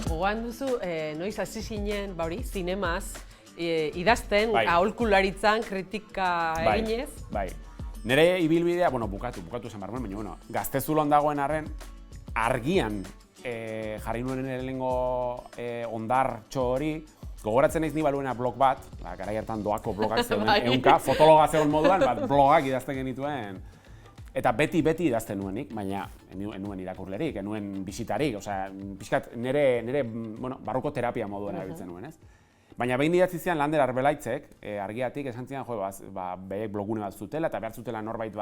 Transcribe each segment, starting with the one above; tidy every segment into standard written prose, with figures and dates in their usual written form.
Gogoan duzu, noiz hasi zinen, zinemaz, idazten, aholkularitzan, kritika eginez? Bai. Nire ibilbidea, bukatu esan behar, baina, Gaztezulon dagoen arren, argian jarri nuen lehenengo ondartxo hori, gogoratzen naiz ni baluena blog bat, garai hartan doako blogak zeuden, ehunka, fotologa zegoen moduan, blogak idazten genituen. Eta beti idazten nuenik, baina enuen irakurlerik, enuen bisitarik, pixkat nire barruko terapia moduan erabiltzen nuen, ez? Baina behin idatzi zian Lander Arbelaitzek, argiatik, esan zian, beek blogune bat zutela, eta behar zutela norbait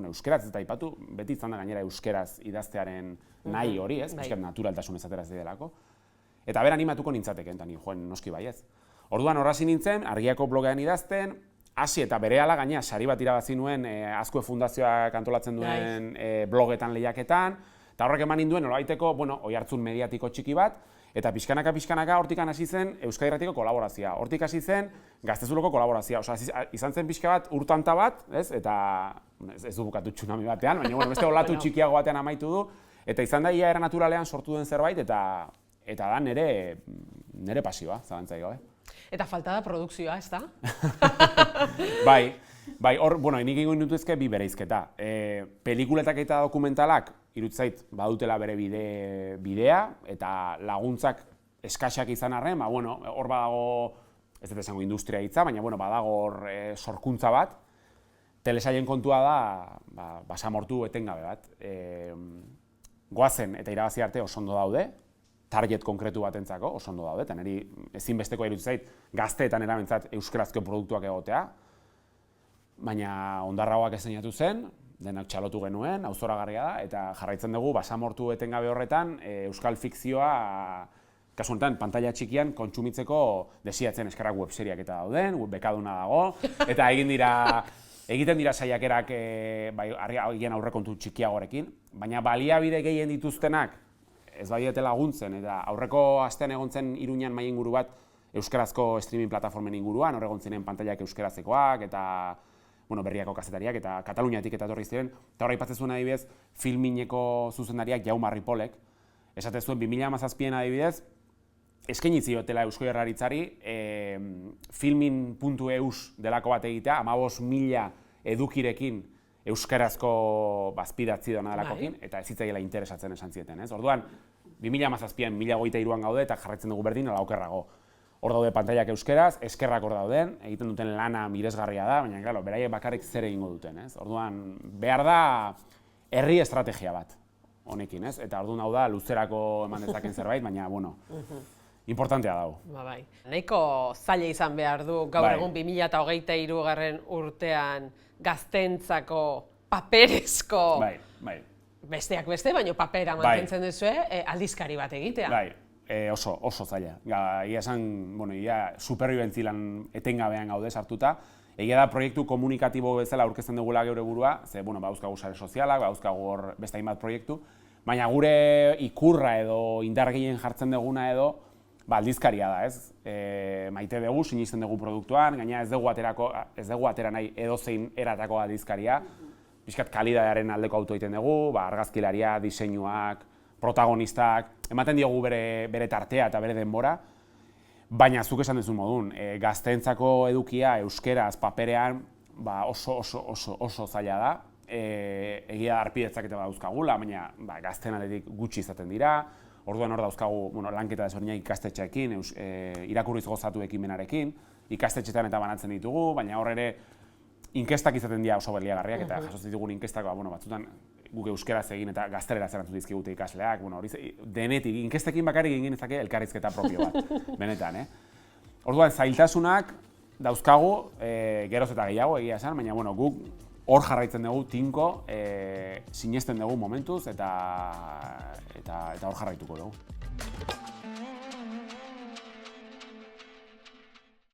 euskeraz eta aipatu, beti izan da gainera euskeraz idaztearen nahi hori, ez? Pixkat naturaltasun ezateraz delako. Eta bera animatuko nintzateken, eta joen noski baiez. Orduan horrazi nintzen, argiako blogean idazten, hasi eta berehala gainea sari bat irabazi nuen Azkue Fundazioak antolatzen duen blogetan lehiaketan, eta horrek eman ninduen nolabaiteko oihartzun mediatiko txiki bat, eta pixkanaka hortikan hasi zen Euskadi Irratiko kolaborazioa. Hortik hasi zen Gaztezuloko kolaborazioa. Izan zen pixka bat urtanta bat, eta ez du bukatu tsunami batean, baina beste olatu txikiago batean amaitu du, eta izan da ia era naturalean sortu den zerbait, eta da nire pasioa, zalantzai gabe. Eta falta da produkzioa, ez da? Bai, hor, nik ingo nintuzke bi bereizketa. Pelikuletak eta dokumentalak, irutzait, badutela bere bidea, eta laguntzak eskaxak izan arren, hor badago, ez dut esango industria hitza, baina badago hor sorkuntza bat. Telesaien kontua da, basamortu etengabe bat. Goazen eta irabazi arte oso ondo daude, target konkretu batentzako oso ondo daude, eta niri ezinbesteko iruditzen zait gazteetan erabentzat euskarazko produktuak egotea, baina ondarragoak ezeinatu zen, denak txalotu genuen, auzoragarria da, eta jarraitzen dugu basamortu etengabe horretan euskal fikzioa, kasu honetan, pantalla txikian kontsumitzeko desiatzen eskerrak webseriak eta dauden, bekaduna dago, eta egiten dira saiakerak agian aurrekontu txikiagorekin, baina baliabide gehien dituztenak ez badiete laguntzen, eta aurreko astean egon zen Iruñan mahai inguru bat euskarazko streaming plataformen inguruan, hor egon ziren pantaiak euskarazekoak, eta berriako kazetariak, eta Kataluniatik eta etorri ziren, eta hor aipatzen zuen adibidez, Filmineko zuzendariak Jaume Arripolek, esate zuen 2017an adibidez, eskaini ziotela Eusko Jaurlaritzari filmin.eus delako bat egitea, 15.000 edukirekin euskarazko bazpidatzi dena delakokin, eta ez zitzaiela interesatzen esan zieten, ez? Orduan, 2017an 1023an gaude eta jarraitzen dugu berdin ala okerrago. Hor daude pantailak euskaraz, eskerrak hor dauden, egiten duten lana miresgarria da, baina, claro, beraiek bakarrik zer egingo duten, ez? Orduan, behar da herri estrategia bat honekin, ez? Eta orduan hau da luzerako eman dezaken zerbait, baina, importantea dago. Nahiko zaila izan behar du gaur egun 2023 urtean gaztentzako paperezko besteak beste, baina papera mantentzen duzue, aldizkari bat egitea. Oso zaila. Egia esan, superbibentzi lan etengabean gaude sartuta. Egia da proiektu komunikatibo bezala aurkezten dugula geure burua, ze badauzkagu sare sozialak, badauzkagu hor beste hainbat proiektu, baina gure ikurra edo indar gehien jartzen duguna edo aldizkaria da, ez? Maite dugu, sinisten dugu produktuan, gaina ez dugu atera nahi edozein eratako aldizkaria. Pixkat kalidadearen aldeko auto egiten dugu, argazkilaria, diseinuak, protagonistak, ematen diogu bere tartea eta bere denbora, baina zuk esan duzun modun, gazteentzako edukia euskeraz paperean oso zaila da. Egia arpidetzak eta dauzkagula, baina gazteen aldetik gutxi izaten dira. Orduan hor dauzkagu lanketa desberdinak ikastetxeekin, irakurriz gozatu ekimenarekin, ikastetxetan eta banatzen ditugu, baina hor ere inkestak izaten dira oso baliagarriak, eta jasotzen ditugun inkestak batzutan guk euskeraz egin eta gaztelera zerantzu dizkigute ikasleak, denetik, inkestekin bakarrik egin ezake elkarrizketa propio bat, benetan, Orduan, zailtasunak dauzkagu, geroz eta gehiago egia esan, baina guk hor jarraitzen dugu tinko, sinesten dugu momentuz eta hor jarraituko dugu.